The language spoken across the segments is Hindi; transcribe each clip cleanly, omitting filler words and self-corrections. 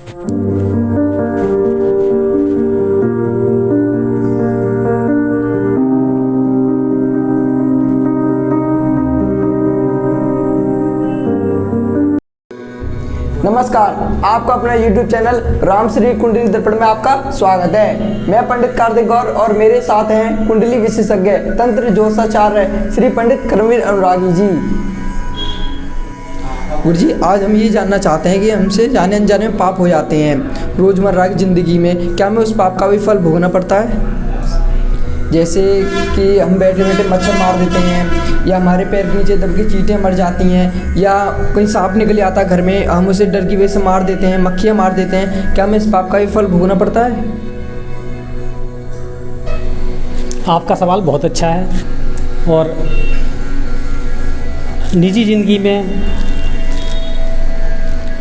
नमस्कार, आपका अपना YouTube चैनल रामश्री कुंडली दर्पण में आपका स्वागत है। मैं पंडित कार्तिक गौर और मेरे साथ हैं कुंडली विशेषज्ञ तंत्र ज्योतिषाचार्य श्री पंडित कर्मवीर अनुरागी जी। गुरुजी, आज हम ये जानना चाहते हैं कि हमसे जाने अनजाने में पाप हो जाते हैं रोज़मर्रा की ज़िंदगी में, क्या हमें उस पाप का भी फल भोगना पड़ता है? जैसे कि हम बैठे बैठे मच्छर मार देते हैं, या हमारे पैर के नीचे दब के चींटियाँ मर जाती हैं, या कहीं सांप निकल आता है घर में, हम उसे डर की वजह से मार देते हैं, मक्खियाँ मार देते हैं, क्या हमें इस पाप का भी फल भोगना पड़ता है? आपका सवाल बहुत अच्छा है। और निजी ज़िंदगी में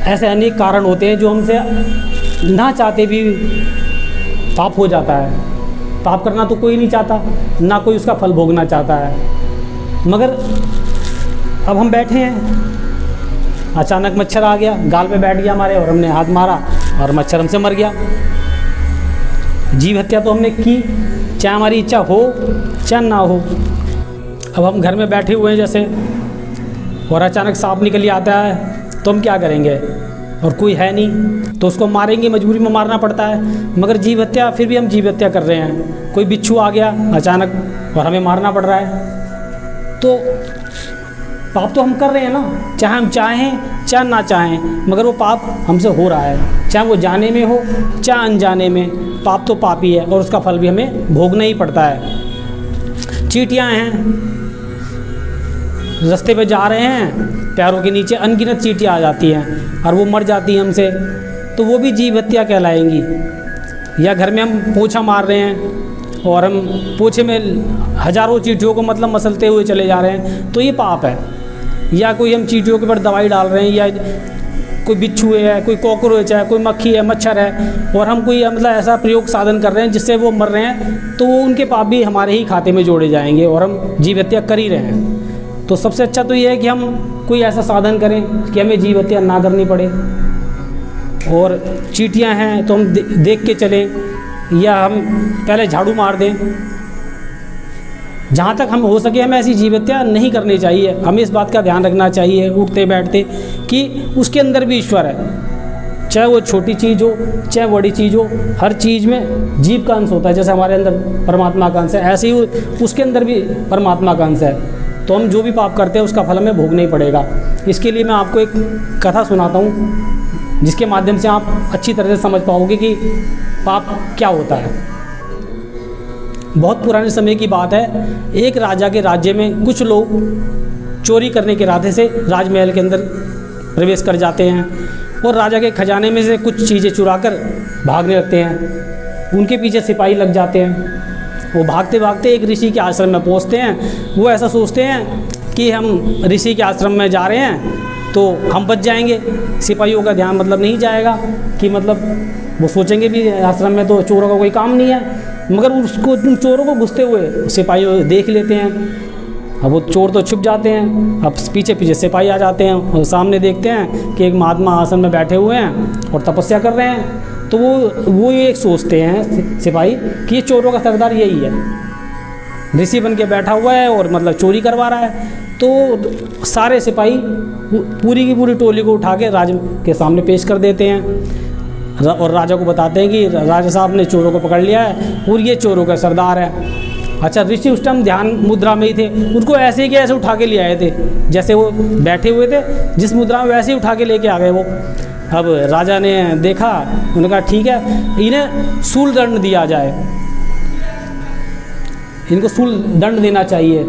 ऐसे अनेक कारण होते हैं जो हमसे ना चाहते भी पाप हो जाता है। पाप करना तो कोई नहीं चाहता, ना कोई उसका फल भोगना चाहता है। मगर अब हम बैठे हैं, अचानक मच्छर आ गया, गाल पे बैठ गया हमारे, और हमने हाथ मारा और मच्छर हमसे मर गया। जीव हत्या तो हमने की, चाहे हमारी इच्छा हो चाहे ना हो। अब हम घर में बैठे हुए हैं जैसे, और अचानक सांप निकल आता है, तो हम क्या करेंगे? और कोई है नहीं तो उसको मारेंगे, मजबूरी में मारना पड़ता है। मगर जीव हत्या, फिर भी हम जीव हत्या कर रहे हैं। कोई बिच्छू आ गया अचानक और हमें मारना पड़ रहा है, तो पाप तो हम कर रहे हैं ना, चाहे हम चाहें चाहे ना चाहें, मगर वो पाप हमसे हो रहा है। चाहे वो जाने में हो चाहे अनजाने में, पाप तो पाप ही है और उसका फल भी हमें भोगना ही पड़ता है। चींटियाँ हैं, रास्ते पे जा रहे हैं, पैरों के नीचे अनगिनत चींटियाँ आ जाती हैं और वो मर जाती हैं हमसे, तो वो भी जीव हत्या कहलाएंगी। या घर में हम पोछा मार रहे हैं और हम पोछे में हज़ारों चींटियों को मतलब मसलते हुए चले जा रहे हैं, तो ये पाप है। या कोई हम चींटियों के ऊपर दवाई डाल रहे हैं, या कोई बिच्छू है, कोई कॉकरोच है, कोई मक्खी है, मच्छर है, और हम कोई मतलब ऐसा प्रयोग साधन कर रहे हैं जिससे वो मर रहे हैं, तो वो उनके पाप भी हमारे ही खाते में जोड़े जाएंगे और हम जीव हत्या कर ही रहे हैं। तो सबसे अच्छा तो ये है कि हम कोई ऐसा साधन करें कि हमें जीव हत्या ना करनी पड़े। और चींटियाँ हैं तो हम देख के चलें, या हम पहले झाड़ू मार दें। जहाँ तक हम हो सके हमें ऐसी जीव हत्या नहीं करनी चाहिए। हमें इस बात का ध्यान रखना चाहिए उठते बैठते कि उसके अंदर भी ईश्वर है, चाहे वो छोटी चीज़ हो चाहे बड़ी चीज़ हो, हर चीज़ में जीव का अंश होता है। जैसे हमारे अंदर परमात्मा का अंश है, ऐसे ही उसके अंदर भी परमात्मा का अंश है। तो हम जो भी पाप करते हैं उसका फल हमें भोगना ही पड़ेगा। इसके लिए मैं आपको एक कथा सुनाता हूँ, जिसके माध्यम से आप अच्छी तरह से समझ पाओगे कि पाप क्या होता है। बहुत पुराने समय की बात है, एक राजा के राज्य में कुछ लोग चोरी करने के इरादे से राजमहल के अंदर प्रवेश कर जाते हैं और राजा के खजाने में से कुछ चीज़ें चुरा कर भागने लगते हैं। उनके पीछे सिपाही लग जाते हैं। वो भागते भागते एक ऋषि के आश्रम में पहुंचते हैं। वो ऐसा सोचते हैं कि हम ऋषि के आश्रम में जा रहे हैं तो हम बच जाएंगे। सिपाहियों का ध्यान मतलब नहीं जाएगा कि मतलब वो सोचेंगे भी आश्रम में तो चोरों का कोई काम नहीं है। मगर उसको चोरों को घुसते हुए सिपाही देख लेते हैं। अब वो चोर तो छुप जाते हैं, अब पीछे पीछे सिपाही आ जाते हैं और सामने देखते हैं कि एक महात्मा आसन में बैठे हुए हैं और तपस्या कर रहे हैं। तो वो ये सोचते हैं सिपाही कि ये चोरों का सरदार यही है, ऋषि बन के बैठा हुआ है और मतलब चोरी करवा रहा है। तो सारे सिपाही पूरी की पूरी टोली को उठा के राजा के सामने पेश कर देते हैं और राजा को बताते हैं कि राजा साहब ने चोरों को पकड़ लिया है और ये चोरों का सरदार है। अच्छा, ऋषि उस टाइम ध्यान मुद्रा में ही थे, उनको ऐसे ही कि ऐसे उठा के ले आए थे, जैसे वो बैठे हुए थे जिस मुद्रा में वैसे ही उठा के लेके आ गए वो। अब राजा ने देखा, उन्होंने कहा ठीक है, इन्हें सूल दंड दिया जाए, इनको सूल दंड देना चाहिए।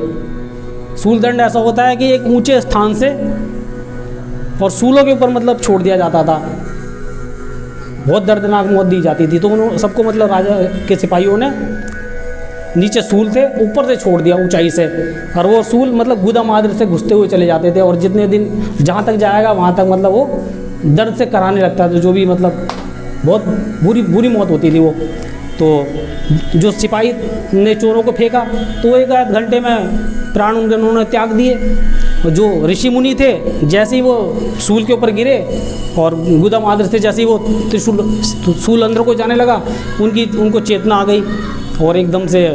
सूल दंड ऐसा होता है कि एक ऊंचे स्थान से और सूलों के ऊपर मतलब छोड़ दिया जाता था, बहुत दर्दनाक मौत दी जाती थी। तो उन्होंने सबको मतलब राजा के सिपाहियों ने नीचे सूल थे ऊपर से छोड़ दिया ऊंचाई से, और वो सूल मतलब गुदा मादर से घुसते हुए चले जाते थे और जितने दिन जहाँ तक जाएगा वहाँ तक मतलब वो दर्द से कराने लगता था, जो भी मतलब बहुत बुरी मौत होती थी वो। तो जो सिपाही ने चोरों को फेंका तो वो 1 घंटे में प्राण उन्होंने त्याग दिए। जो ऋषि मुनि थे जैसे ही वो सूल के ऊपर गिरे और गुदम आदर से जैसे ही वो सूल अंदर को जाने लगा उनको चेतना आ गई और एकदम से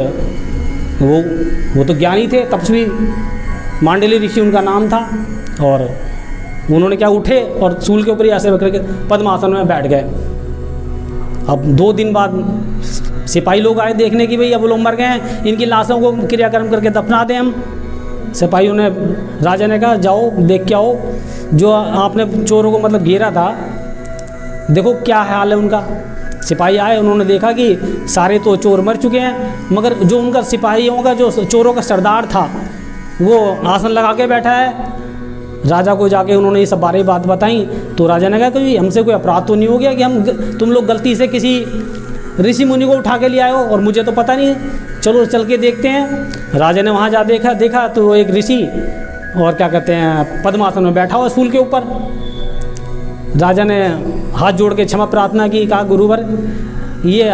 वो तो ज्ञानी थे, तपस्वी, मांडली ऋषि उनका नाम था। और उन्होंने क्या उठे और सूल के ऊपर ही ऐसे करके पद्मासन में बैठ गए। अब 2 दिन बाद सिपाही लोग आए देखने की भाई अब लोग मर गए हैं, इनकी लाशों को क्रियाक्रम करके दफना दें हम। सिपाहियों ने, राजा ने कहा जाओ देख के आओ जो आपने चोरों को मतलब घेरा था, देखो क्या हाल है उनका। सिपाही आए, उन्होंने देखा कि सारे तो चोर मर चुके हैं, मगर जो उनका सिपाहियों का जो चोरों का सरदार था वो आसन लगा के बैठा है। राजा को जाके उन्होंने ये सब बारे बात बताई तो राजा ने कहा कि हमसे कोई अपराध तो नहीं हो गया कि तुम लोग गलती से किसी ऋषि मुनि को उठा के ले आए हो और मुझे तो पता नहीं, चलो चल के देखते हैं। राजा ने वहाँ जा देखा तो एक ऋषि और क्या कहते हैं पद्मासन में बैठा हुआ सूल के ऊपर। राजा ने हाथ जोड़ के क्षमा प्रार्थना की, कहा गुरुवर ये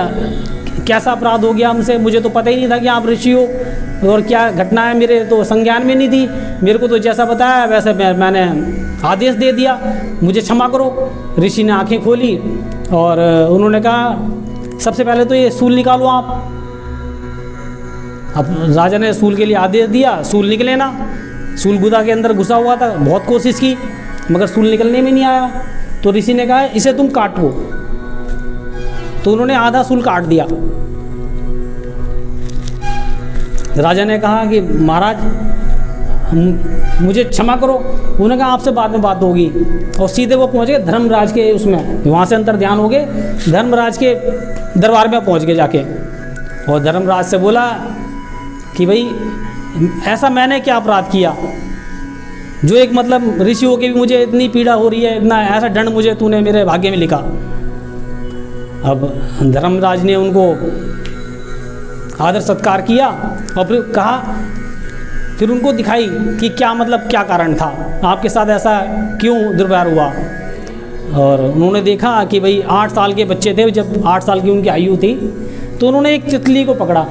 कैसा अपराध हो गया हमसे, मुझे तो पता ही नहीं था कि आप ऋषि हो और क्या घटना है मेरे तो संज्ञान में नहीं थी, मेरे को तो जैसा बताया वैसे मैंने आदेश दे दिया, मुझे क्षमा करो। ऋषि ने आंखें खोली और उन्होंने कहा सबसे पहले तो ये सूल निकालो आप। अब राजा ने सूल के लिए आदेश दिया, सूल निकले ना, सूल गुदा के अंदर घुसा हुआ था, बहुत कोशिश की मगर सूल निकलने में नहीं आया। तो ऋषि ने कहा इसे तुम काटो, तो उन्होंने आधा सूल काट दिया। राजा ने कहा कि महाराज मुझे क्षमा करो। उन्होंने कहा आपसे बाद में बात होगी, और सीधे वो पहुंच गए धर्मराज के उसमें, वहाँ से अंतर ध्यान हो गए, धर्मराज के दरबार में पहुंच गए जाके। और धर्मराज से बोला कि भाई ऐसा मैंने क्या अपराध किया जो एक मतलब ऋषि हो के भी मुझे इतनी पीड़ा हो रही है, इतना ऐसा दंड मुझे तूने मेरे भाग्य में लिखा। अब धर्मराज ने उनको आदर सत्कार किया और फिर कहा, फिर उनको दिखाई कि क्या मतलब क्या कारण था, आपके साथ ऐसा क्यों दुर्व्यवहार हुआ। और उन्होंने देखा कि भाई 8 साल के बच्चे थे, जब 8 साल की उनकी आयु थी तो उन्होंने एक तितली को पकड़ा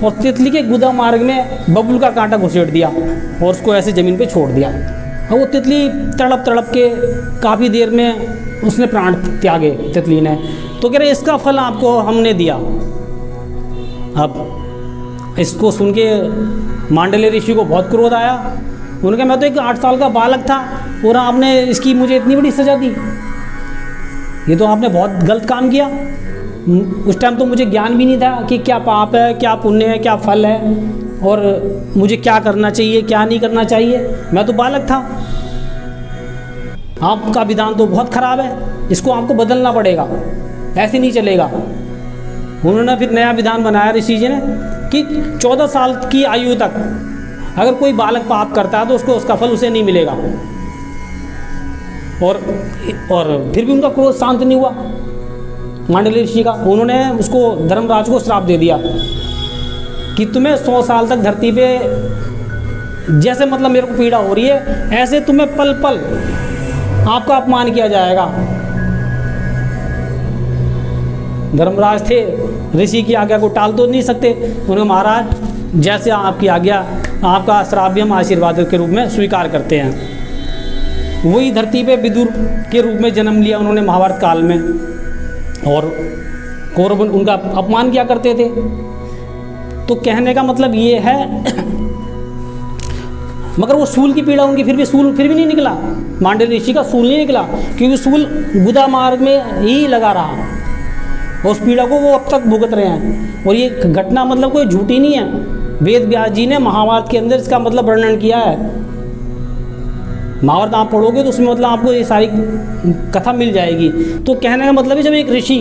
और तितली के गुदा मार्ग में बबूल का कांटा घुसेड़ दिया और उसको ऐसे ज़मीन पे छोड़ दिया। और वो तितली तड़प के काफ़ी देर में उसने प्राण त्यागे तितली ने। तो कह रहे इसका फल आपको हमने दिया। अब इसको सुन के मांडल्य ऋषि को बहुत क्रोध आया। उन्होंने कहा मैं तो एक 8 साल का बालक था और आपने इसकी मुझे इतनी बड़ी सज़ा दी, ये तो आपने बहुत गलत काम किया। उस टाइम तो मुझे ज्ञान भी नहीं था कि क्या पाप है, क्या पुण्य है, क्या फल है और मुझे क्या करना चाहिए क्या नहीं करना चाहिए, मैं तो बालक था। आपका विधान तो बहुत ख़राब है, इसको आपको बदलना पड़ेगा, ऐसे नहीं चलेगा। उन्होंने फिर नया विधान बनाया ऋषि जी ने कि 14 साल की आयु तक अगर कोई बालक पाप करता है तो उसको उसका फल उसे नहीं मिलेगा। और फिर भी उनका क्रोध शांत नहीं हुआ मांडल्य ऋषि का। उन्होंने उसको धर्मराज को श्राप दे दिया कि तुम्हें 100 साल तक धरती पे जैसे मतलब मेरे को पीड़ा हो रही है ऐसे तुम्हें पल पल आपका अपमान किया जाएगा। धर्मराज थे, ऋषि की आज्ञा को टाल तो नहीं सकते। उन्होंने महाराज जैसे आपकी आज्ञा, आपका श्राप भी हम आशीर्वाद के रूप में स्वीकार करते हैं। वही धरती पे विदुर के रूप में जन्म लिया उन्होंने महाभारत काल में, और कौरव उनका अपमान किया करते थे। तो कहने का मतलब ये है मगर वो सूल की पीड़ा उनकी सूल फिर भी नहीं निकला, मांडल्य ऋषि का सूल नहीं निकला, क्योंकि सूल गुदा मार्ग में ही लगा रहा और उस पीड़ा को वो अब तक भुगत रहे हैं। और ये घटना मतलब कोई झूठी नहीं है, वेद व्यास जी ने महाभारत के अंदर इसका मतलब वर्णन किया है। महाभारत आप पढ़ोगे तो उसमें मतलब आपको ये सारी कथा मिल जाएगी। तो कहने का मतलब है जब एक ऋषि,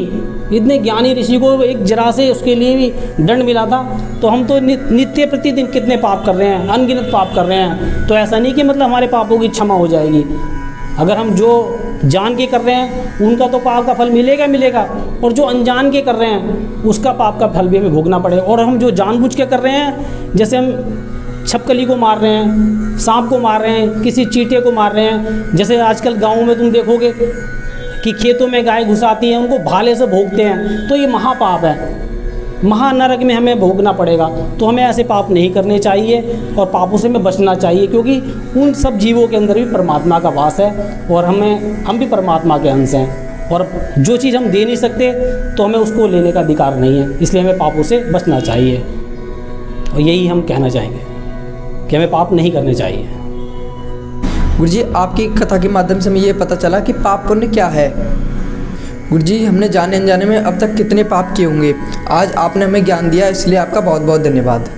इतने ज्ञानी ऋषि को एक जरा से उसके लिए भी दंड मिला था, तो हम तो नित्य प्रतिदिन कितने पाप कर रहे हैं, अनगिनत पाप कर रहे हैं। तो ऐसा नहीं कि मतलब हमारे पापों की क्षमा हो जाएगी। अगर हम जो जान के कर रहे हैं उनका तो पाप का फल मिलेगा, और जो अनजान के कर रहे हैं उसका पाप का फल भी हमें भोगना पड़ेगा। और हम जो जानबूझ के कर रहे हैं, जैसे हम छपकली को मार रहे हैं, सांप को मार रहे हैं, किसी चींटे को मार रहे हैं, जैसे आजकल गाँव में तुम देखोगे कि खेतों में गाय घुस आती हैं, उनको भाले से भोगते हैं, तो ये महापाप है। महानरक में हमें भोगना पड़ेगा। तो हमें ऐसे पाप नहीं करने चाहिए और पापों से हमें बचना चाहिए, क्योंकि उन सब जीवों के अंदर भी परमात्मा का वास है और हम भी परमात्मा के अंश हैं। और जो चीज़ हम दे नहीं सकते तो हमें उसको लेने का अधिकार नहीं है, इसलिए हमें पापों से बचना चाहिए। और यही हम कहना चाहेंगे कि हमें पाप नहीं करने चाहिए। गुरुजी, आपकी कथा के माध्यम से हमें ये पता चला कि पाप पुण्य क्या है। गुरुजी, हमने जाने अनजाने में अब तक कितने पाप किए होंगे, आज आपने हमें ज्ञान दिया, इसलिए आपका बहुत बहुत धन्यवाद।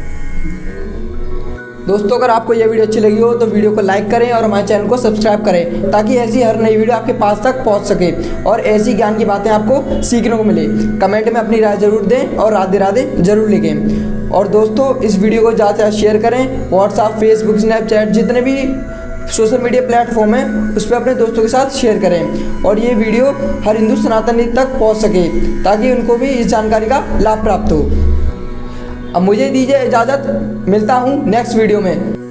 दोस्तों, अगर आपको यह वीडियो अच्छी लगी हो तो वीडियो को लाइक करें और हमारे चैनल को सब्सक्राइब करें, ताकि ऐसी हर नई वीडियो आपके पास तक पहुंच सके और ऐसी ज्ञान की बातें आपको सीखने को मिले। कमेंट में अपनी राय जरूर दें और राधे राधे जरूर लिखें। और दोस्तों, इस वीडियो को ज़्यादा से ज़्यादा शेयर करें। व्हाट्सएप, फेसबुक, स्नैपचैट, जितने भी सोशल मीडिया प्लेटफॉर्म है उस पर अपने दोस्तों के साथ शेयर करें और ये वीडियो हर हिंदू सनातनी तक पहुँच सके, ताकि उनको भी इस जानकारी का लाभ प्राप्त हो। अब मुझे दीजिए इजाज़त, मिलता हूँ नेक्स्ट वीडियो में।